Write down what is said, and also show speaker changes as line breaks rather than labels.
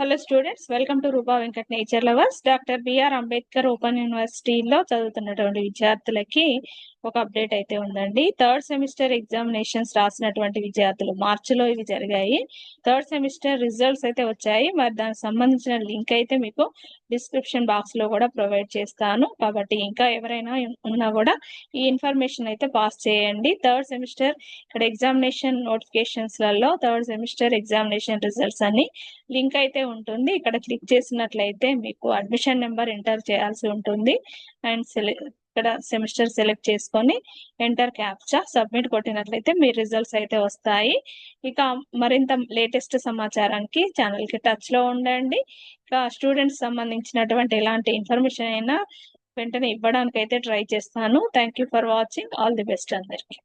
Hello students, welcome to Rupa Venkat nature lovers. Doctor B R Ambedkar open యూనివర్సిటీలో చదువుతున్నటువంటి విద్యార్థులకి ఒక అప్డేట్ అయితే ఉందండి. థర్డ్ సెమిస్టర్ ఎగ్జామినేషన్స్ రాసినటువంటి విద్యార్థులు మార్చిలో ఇవి జరిగాయి. థర్డ్ సెమిస్టర్ రిజల్ట్స్ అయితే వచ్చాయి. మరి దానికి సంబంధించిన లింక్ అయితే మీకు డిస్క్రిప్షన్ బాక్స్ లో కూడా ప్రొవైడ్ చేస్తాను. కాబట్టి ఇంకా ఎవరైనా ఉన్నా కూడా ఈ ఇన్ఫర్మేషన్ అయితే పాస్ చేయండి. థర్డ్ సెమిస్టర్ ఇక్కడ ఎగ్జామినేషన్ నోటిఫికేషన్స్ లలో థర్డ్ సెమిస్టర్ ఎగ్జామినేషన్ రిజల్ట్స్ అని లింక్ అయితే ఉంటుంది. ఇక్కడ క్లిక్ చేసినట్లయితే మీకు అడ్మిషన్ నెంబర్ ఎంటర్ చేయాల్సి ఉంటుంది. అండ్ ఇక్కడ సెమిస్టర్ సెలెక్ట్ చేసుకొని ఎంటర్ క్యాప్చా సబ్మిట్ కొట్టినట్లయితే మీ రిజల్ట్స్ అయితే వస్తాయి. ఇక మరింత లేటెస్ట్ సమాచారానికి ఛానల్ కి టచ్ లో ఉండండి. ఇక స్టూడెంట్స్ సంబంధించినటువంటి ఎలాంటి ఇన్ఫర్మేషన్ అయినా వెంటనే ఇవ్వడానికి అయితే ట్రై చేస్తాను. Thank you for watching. All the best అందరికి.